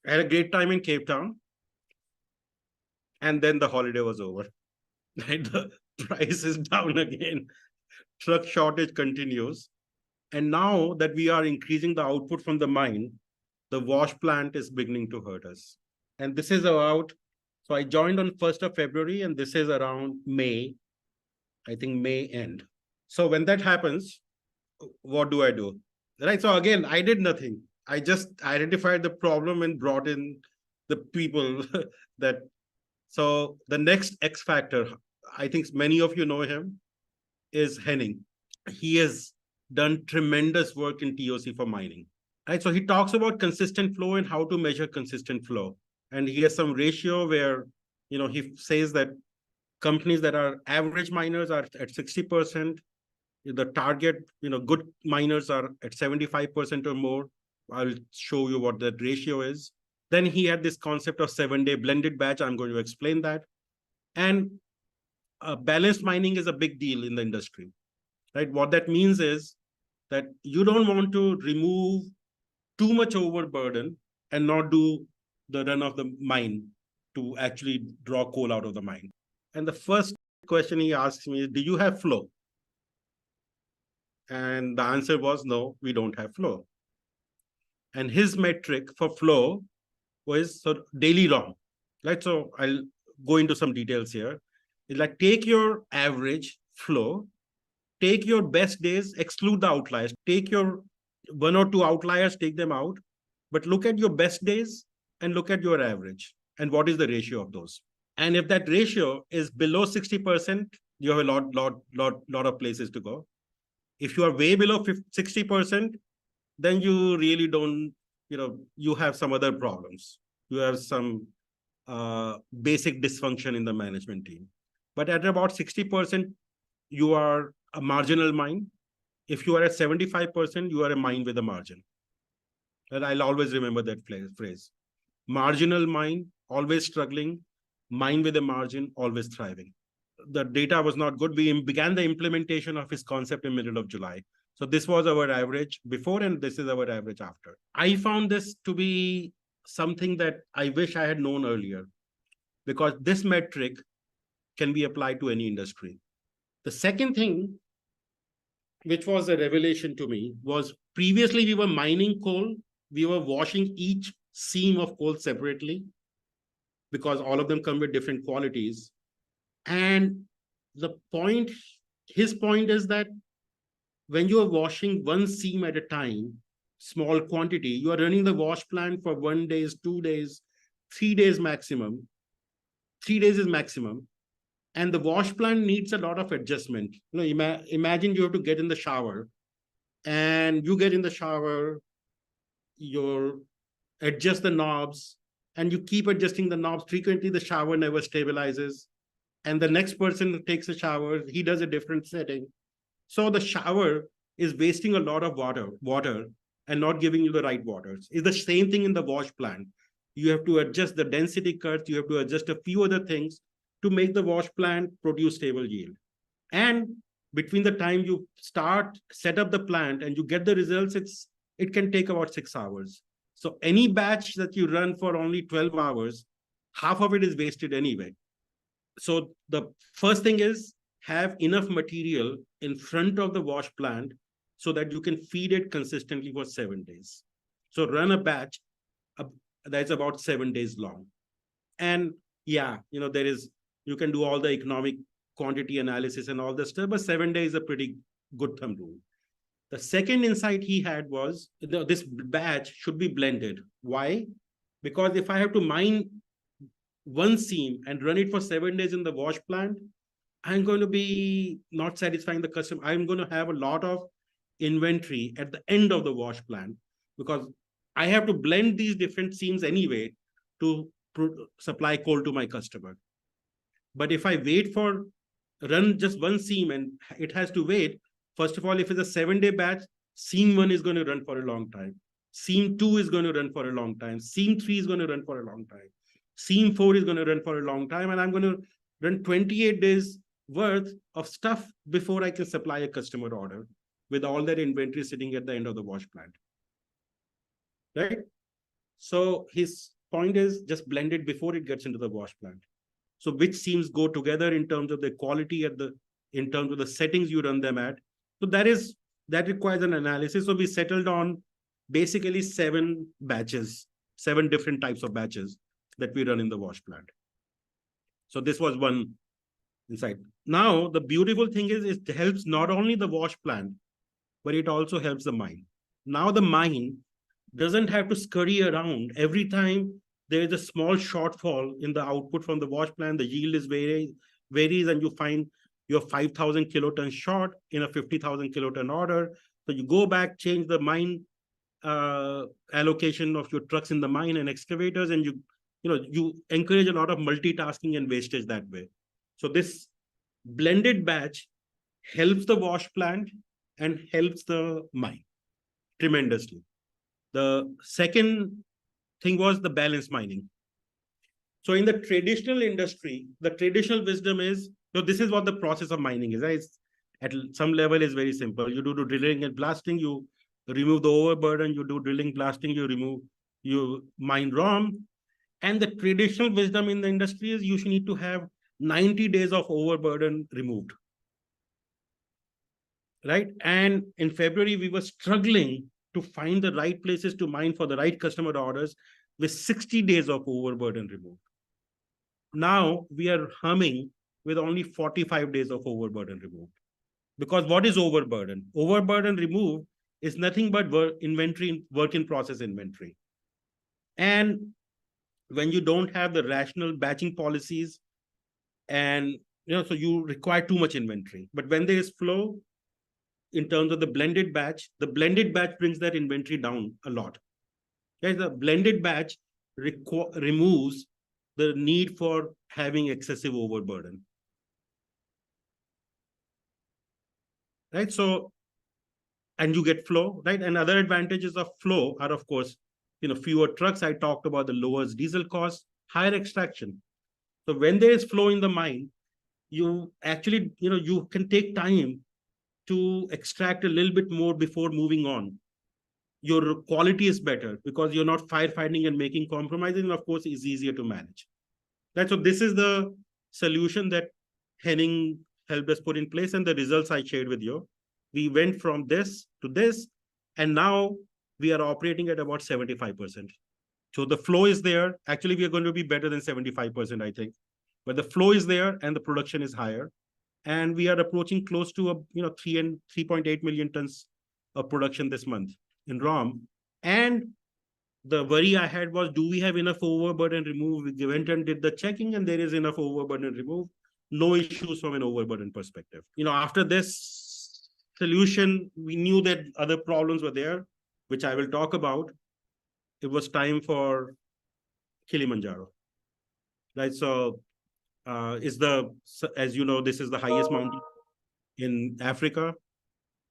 I had a great time in Cape Town, and then the holiday was over. Right? The price is down again. Truck shortage continues. And now that we are increasing the output from the mine, the wash plant is beginning to hurt us. And this is about, so I joined on 1st of February, and this is around May, I think May end. So when that happens, what do I do? Right. So again, I did nothing. I just identified the problem and brought in the people that. So the next X factor, I think many of you know him, is Henning. He has done tremendous work in TOC for mining. Right. So he talks about consistent flow and how to measure consistent flow. And he has some ratio where, he says that companies that are average miners are at 60%. The target, good miners are at 75% or more. I'll show you what that ratio is. Then he had this concept of 7-day blended batch. I'm going to explain that. And balanced mining is a big deal in the industry, right? What that means is that you don't want to remove too much overburden and not do the run of the mine to actually draw coal out of the mine. And the first question he asks me is, do you have flow? And the answer was, no, we don't have flow. And his metric for flow was daily long, right? So I'll go into some details here. It's like, take your average flow, take your best days, exclude the outliers, take your 1 or 2 outliers, take them out, but look at your best days and look at your average and what is the ratio of those. And if that ratio is below 60%, you have a lot of places to go. If you are way below 60%, then you really don't, you have some other problems. You have some basic dysfunction in the management team. But at about 60%, you are a marginal mine. If you are at 75%, you are a mine with a margin. And I'll always remember that phrase. Marginal mine, always struggling. Mine with a margin, always thriving. The data was not good. We began the implementation of his concept in middle of July. So this was our average before, and this is our average after. I found this to be something that I wish I had known earlier, because this metric can be applied to any industry. The second thing, which was a revelation to me, was previously we were mining coal. We were washing each seam of coal separately because all of them come with different qualities. And his point is that when you are washing one seam at a time, small quantity, you are running the wash plant for 1 day, 2 days, 3 days maximum. 3 days is maximum. And the wash plant needs a lot of adjustment. Imagine you have to get in the shower, and you get in the shower, you adjust the knobs, and you keep adjusting the knobs frequently. The shower never stabilizes. And the next person takes a shower, he does a different setting. So the shower is wasting a lot of water and not giving you the right waters. It's the same thing in the wash plant. You have to adjust the density cuts. You have to adjust a few other things to make the wash plant produce stable yield. And between the time you set up the plant and you get the results, it can take about 6 hours. So any batch that you run for only 12 hours, half of it is wasted anyway. So the first thing is, have enough material in front of the wash plant so that you can feed it consistently for 7 days. So run a batch that's about 7 days long. And yeah, you can do all the economic quantity analysis and all this stuff, but 7 days is a pretty good thumb rule. The second insight he had was this batch should be blended. Why? Because if I have to mine one seam and run it for 7 days in the wash plant, I'm going to be not satisfying the customer. I'm going to have a lot of inventory at the end of the wash plant, because I have to blend these different seams anyway to supply coal to my customer. But if I run just one seam and it has to wait, first of all, if it's a 7-day batch, seam 1 is going to run for a long time. Seam 2 is going to run for a long time. Seam 3 is going to run for a long time. Seam 4 is going to run for a long time. And I'm going to run 28 days worth of stuff before I can supply a customer order with all that inventory sitting at the end of the wash plant. Right? So his point is just blend it before it gets into the wash plant. So which seams go together in terms of the quality in terms of the settings you run them at. So that requires an analysis. So we settled on basically 7 batches, 7 different types of batches that we run in the wash plant. So this was one insight. Now, the beautiful thing is it helps not only the wash plant, but it also helps the mine. Now the mine doesn't have to scurry around every time there is a small shortfall in the output from the wash plant. The yield is varies, and you find you're 5,000 kilotons short in a 50,000 kiloton order. So you go back, change the mine allocation of your trucks in the mine and excavators, and you encourage a lot of multitasking and wastage that way. So this blended batch helps the wash plant and helps the mine tremendously. The second thing was the balance mining. So in the traditional industry, the traditional wisdom is, this is what the process of mining is. Right? At some level is very simple. You do drilling and blasting, you remove the overburden, you do drilling, blasting, you mine ROM. And the traditional wisdom in the industry is you should need to have 90 days of overburden removed. Right? And in February, we were struggling to find the right places to mine for the right customer orders with 60 days of overburden removed. Now we are humming with only 45 days of overburden removed. Because what is overburden? Overburden removed is nothing but work in process inventory. And when you don't have the rational batching policies, and so you require too much inventory. But when there is flow, in terms of the blended batch brings that inventory down a lot. Guys, the blended batch removes the need for having excessive overburden. Right? So, and you get flow, right? And other advantages of flow are, of course, fewer trucks. I talked about the lowest diesel cost, higher extraction. So when there is flow in the mine, you actually, you can take time to extract a little bit more before moving on. Your quality is better because you're not firefighting and making compromises, and of course, it's easier to manage. Right? So this is the solution that Henning helped us put in place, and the results I shared with you. We went from this to this, and now we are operating at about 75%. So the flow is there. Actually, we are going to be better than 75%, I think. But the flow is there and the production is higher. And we are approaching close to 3.8 million tons of production this month in ROM. And the worry I had was, do we have enough overburden remove? We went and did the checking, and there is enough overburden remove. No issues from an overburden perspective. After this solution, we knew that other problems were there, which I will talk about. It was time for Kilimanjaro. Right? So as you know, this is the highest mountain in Africa.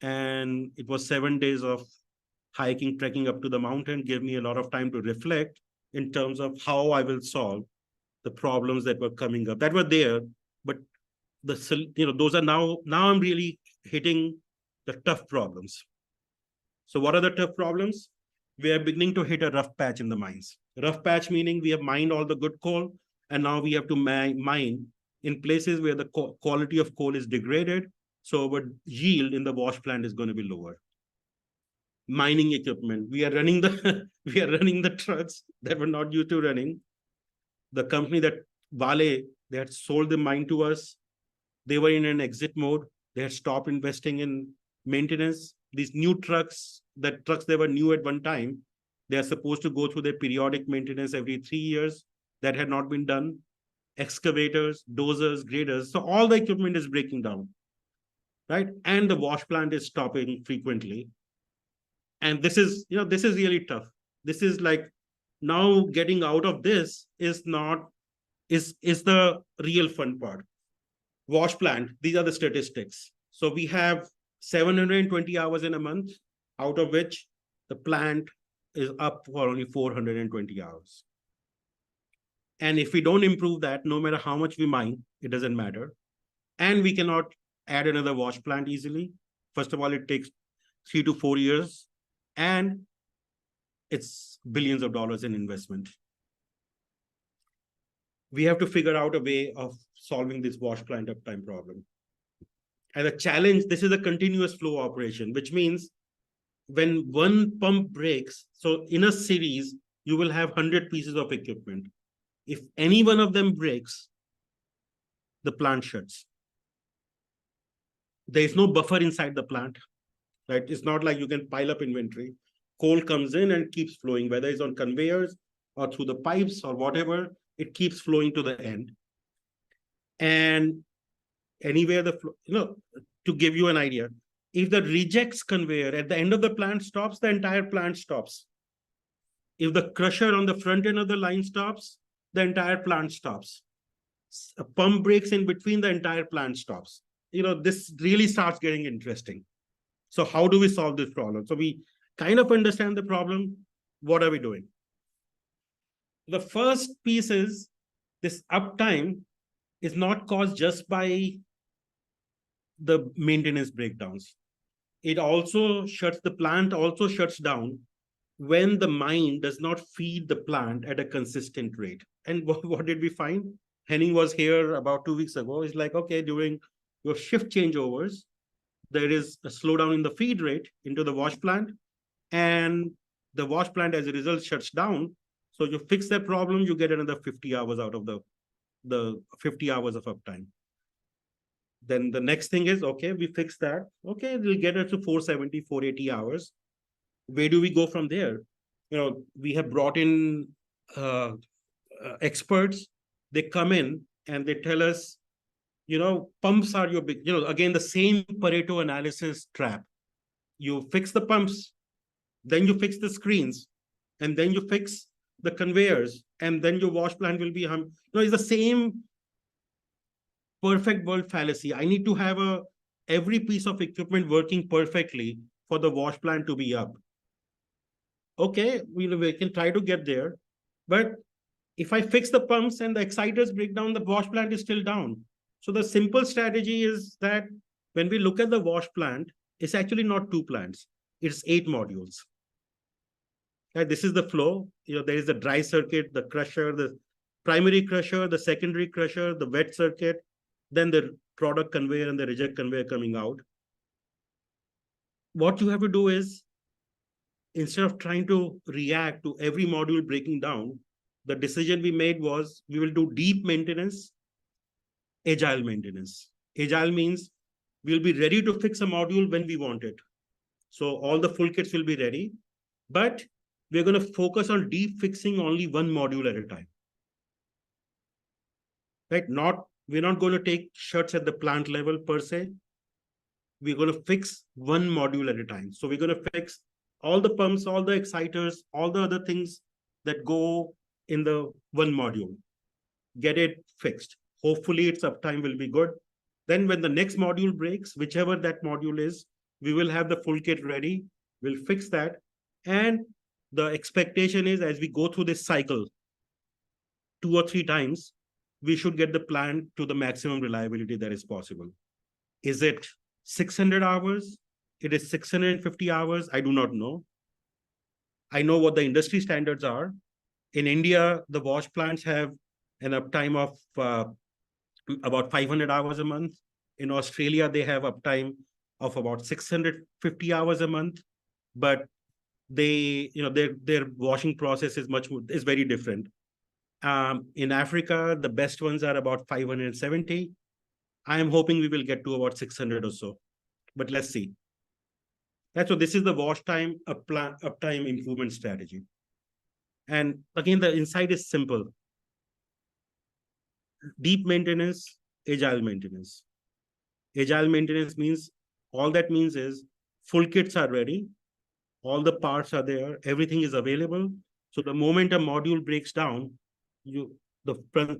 And it was 7 days of hiking, trekking up to the mountain, gave me a lot of time to reflect in terms of how I will solve the problems that were coming up, that were there. But those are now I'm really hitting the tough problems. So what are the tough problems? We are beginning to hit a rough patch in the mines. Rough patch meaning we have mined all the good coal, and now we have to mine in places where the quality of coal is degraded. So our yield in the wash plant is going to be lower. Mining equipment. We are running the trucks that were not used to running. The company that Vale, they had sold the mine to us. They were in an exit mode. They had stopped investing in maintenance. These new trucks, they were new at one time, they are supposed to go through their periodic maintenance every 3 years. That had not been done. Excavators, dozers, graders. So all the equipment is breaking down. Right? And the wash plant is stopping frequently. And this is really tough. This is like, now getting out of this is the real fun part. Wash plant, these are the statistics. So we have 720 hours in a month, out of which the plant is up for only 420 hours. And if we don't improve that, no matter how much we mine, it doesn't matter. And we cannot add another wash plant easily. First of all, it takes 3 to 4 years. And it's billions of dollars in investment. We have to figure out a way of solving this wash plant uptime problem. And the challenge, this is a continuous flow operation, which means when one pump breaks, so in a series, you will have 100 pieces of equipment. If any one of them breaks, the plant shuts. There is no buffer inside the plant, right? It's not like you can pile up inventory. Coal comes in and keeps flowing, whether it's on conveyors or through the pipes or whatever, it keeps flowing to the end. And anywhere to give you an idea, if the rejects conveyor at the end of the plant stops, the entire plant stops. If the crusher on the front end of the line stops, the entire plant stops. A pump breaks in between, the entire plant stops. This really starts getting interesting. So how do we solve this problem? So we kind of understand the problem. What are we doing? The first piece is this uptime is not caused just by the maintenance breakdowns. It also the plant also shuts down when the mine does not feed the plant at a consistent rate. And what did we find? Henning was here about 2 weeks ago. It's like, okay, during your shift changeovers, there is a slowdown in the feed rate into the wash plant, and the wash plant as a result shuts down. So you fix that problem, you get another 50 hours out of the 50 hours of uptime. Then the next thing is, okay, we fix that. Okay, we'll get it to 470, 480 hours. Where do we go from there? We have brought in experts. They come in and they tell us, pumps are your big, again, the same Pareto analysis trap. You fix the pumps, then you fix the screens, and then you fix the conveyors, and then your wash plant will be it's the same perfect world fallacy. I need to have every piece of equipment working perfectly for the wash plant to be up. Okay, we can try to get there, but if I fix the pumps and the exciters break down, the wash plant is still down. So the simple strategy is that when we look at the wash plant, it's actually not 2 plants, it's 8 modules. Okay, this is the flow. There is the dry circuit, the crusher, the primary crusher, the secondary crusher, the wet circuit, then the product conveyor and the reject conveyor coming out. What you have to do is, instead of trying to react to every module breaking down, the decision we made was we will do deep maintenance, agile maintenance. Agile means we'll be ready to fix a module when we want it. So all the full kits will be ready, but we're going to focus on deep fixing only one module at a time. Right? We're not going to take shuts at the plant level per se. We're going to fix one module at a time. So we're going to fix all the pumps, all the exciters, all the other things that go in the one module. Get it fixed. Hopefully its uptime will be good. Then when the next module breaks, whichever that module is, we will have the full kit ready. We'll fix that. And the expectation is, as we go through this cycle 2 or 3 times, we should get the plant to the maximum reliability that is possible. Is it 600 hours? It is 650 hours? I do not know. I know what the industry standards are. In India, the wash plants have an uptime of about 500 hours a month. In Australia, they have uptime of about 650 hours a month, but their washing process is very different. In Africa, the best ones are about 570. I am hoping we will get to about 600 or so, but let's see. So this is the wash time uptime improvement strategy. And again, the insight is simple. Deep maintenance, agile maintenance. Agile maintenance means, all that means is full kits are ready, all the parts are there, everything is available. So the moment a module breaks down, the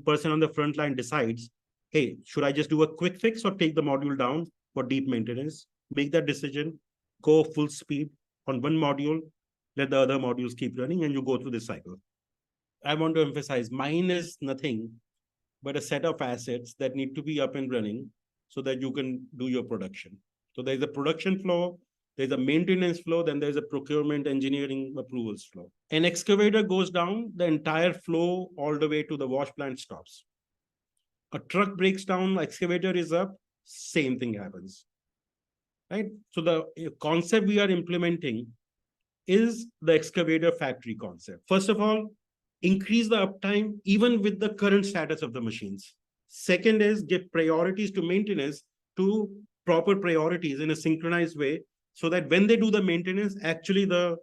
person on the front line decides, hey, should I just do a quick fix or take the module down for deep maintenance? Make that decision, go full speed on one module, let the other modules keep running, and you go through this cycle. I want to emphasize, mine is nothing but a set of assets that need to be up and running so that you can do your production. So there's a production flow, There's a maintenance flow, then there's a procurement, engineering, approvals flow. An excavator goes down, the entire flow all the way to the wash plant stops. A truck breaks down, excavator is up, same thing happens. Right? So the concept we are implementing is the excavator factory concept. First of all, increase the uptime even with the current status of the machines. Second is give priorities to maintenance, to proper priorities in a synchronized way, so that when they do the maintenance, actually the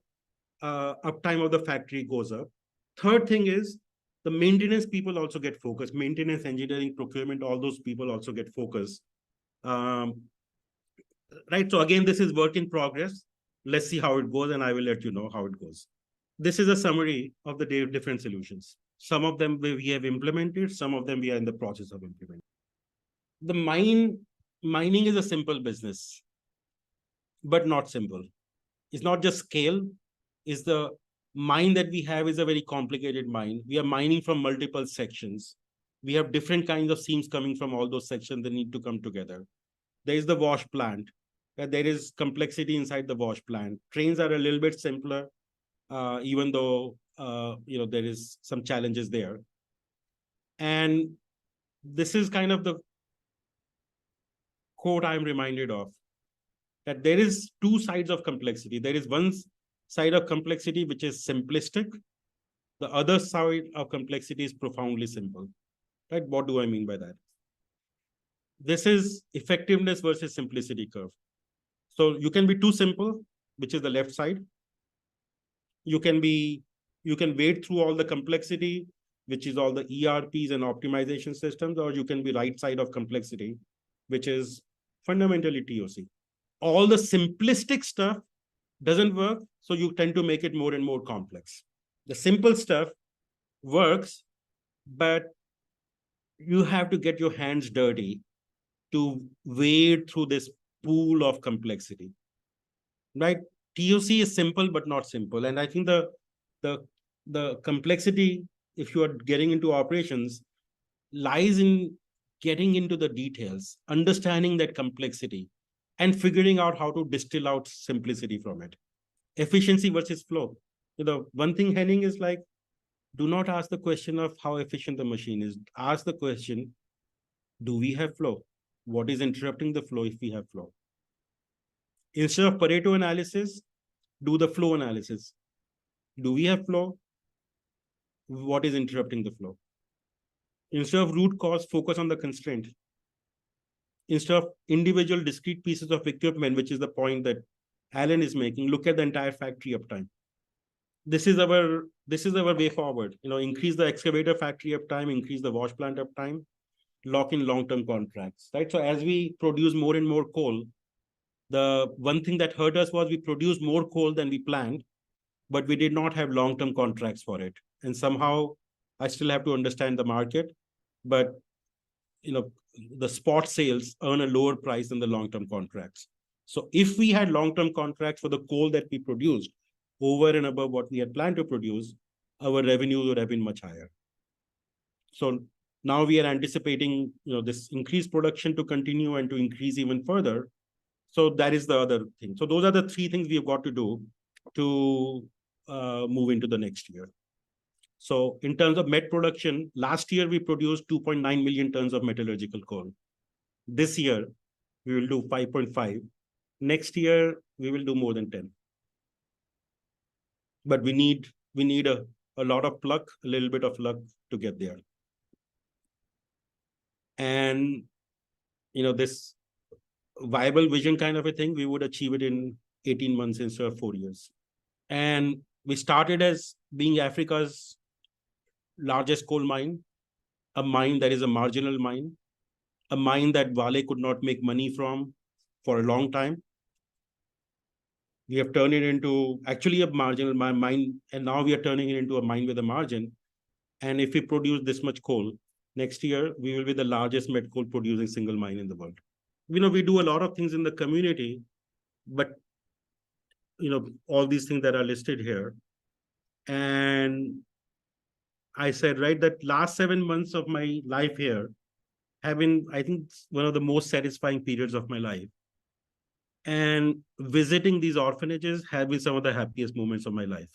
uptime of the factory goes up. Third thing is the maintenance people also get focused. Maintenance, engineering, procurement, all those people also get focused. Right. So again, this is work in progress. Let's see how it goes, and I will let you know how it goes. This is a summary of the different solutions. Some of them we have implemented, some of them we are in the process of implementing. The mining is a simple business, but not simple. It's not just scale. Is the mine that we have is a very complicated mine. We are mining from multiple sections. We have different kinds of seams coming from all those sections that need to come together. There is the wash plant. There is complexity inside the wash plant. Trains are a little bit simpler, even though there is some challenges there. And this is kind of the quote I'm reminded of, that there is two sides of complexity. There is one side of complexity which is simplistic. The other side of complexity is profoundly simple. Right? What do I mean by that? This is effectiveness versus simplicity curve. So you can be too simple, which is the left side. You can wade through all the complexity, which is all the ERPs and optimization systems, or you can be right side of complexity, which is fundamentally TOC. All the simplistic stuff doesn't work, so you tend to make it more and more complex. The simple stuff works, but you have to get your hands dirty to wade through this pool of complexity, right? TOC is simple, but not simple. And I think the complexity, if you are getting into operations, lies in getting into the details, understanding that complexity, and figuring out how to distill out simplicity from it. Efficiency versus flow. One thing, Henning, is like, do not ask the question of how efficient the machine is. Ask the question, do we have flow? What is interrupting the flow if we have flow? Instead of Pareto analysis, do the flow analysis. Do we have flow? What is interrupting the flow? Instead of root cause, focus on the constraint. Instead of individual discrete pieces of equipment, which is the point that Alan is making, look at the entire factory uptime. This is our way forward. Increase the excavator factory uptime, increase the wash plant uptime, lock in long-term contracts, right? So as we produce more and more coal, the one thing that hurt us was we produced more coal than we planned, but we did not have long-term contracts for it. And somehow I still have to understand the market, but the spot sales earn a lower price than the long-term contracts. So if we had long-term contracts for the coal that we produced over and above what we had planned to produce, our revenue would have been much higher. So now we are anticipating this increased production to continue and to increase even further. So that is the other thing. So those are the three things we've got to do to move into the next year. So in terms of met production, last year we produced 2.9 million tons of metallurgical coal. This year, we will do 5.5. Next year, we will do more than 10. But we need a lot of pluck, a little bit of luck to get there. And this viable vision kind of a thing, we would achieve it in 18 months instead of 4 years. And we started as being Africa's largest coal mine, a mine that is a marginal mine, a mine that Vale could not make money from for a long time. We have turned it into actually a marginal mine, and now we are turning it into a mine with a margin. And if we produce this much coal, next year, we will be the largest met coal producing single mine in the world. We do a lot of things in the community, but all these things that are listed here. And I said, right, that last 7 months of my life here have been, I think, one of the most satisfying periods of my life. And visiting these orphanages have been some of the happiest moments of my life.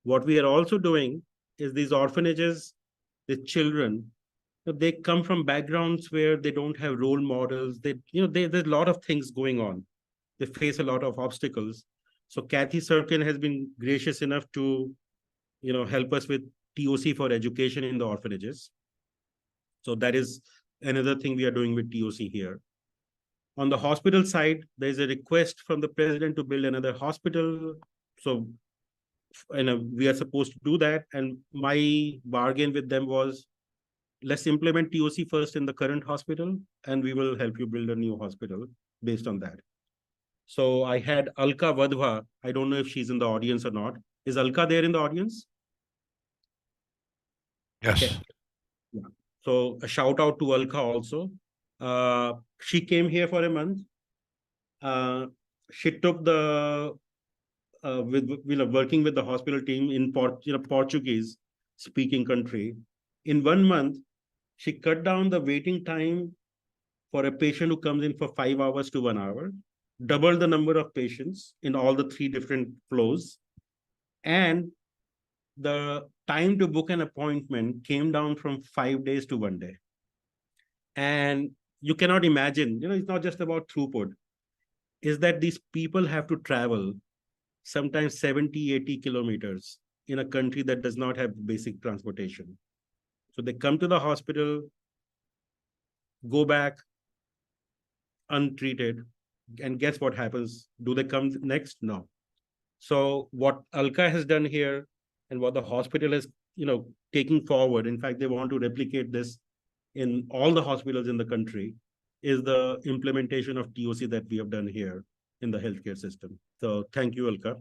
What we are also doing is these orphanages, the children, they come from backgrounds where they don't have role models. There's a lot of things going on. They face a lot of obstacles. So Kathy Serkin has been gracious enough to, help us with TOC for education in the orphanages. So that is another thing we are doing with TOC here. On the hospital side, there's a request from the president to build another hospital. So we are supposed to do that. And my bargain with them was, let's implement TOC first in the current hospital, and we will help you build a new hospital based on that. So I had Alka Vadhva. I don't know if she's in the audience or not. Is Alka there in the audience? Yes. Okay. Yeah. So a shout out to Alka also. She came here for a month. She took the working with the hospital team in Portuguese speaking country. In 1 month, she cut down the waiting time for a patient who comes in for 5 hours to 1 hour, double the number of patients in all the 3 different flows, and the time to book an appointment came down from 5 days to 1 day. And you cannot imagine, it's not just about throughput, is that these people have to travel sometimes 70, 80 kilometers in a country that does not have basic transportation. So they come to the hospital, go back untreated, and guess what happens? Do they come next? No. So what Alka has done here and what the hospital is, taking forward, in fact, they want to replicate this in all the hospitals in the country, is the implementation of TOC that we have done here in the healthcare system. So thank you, Alka.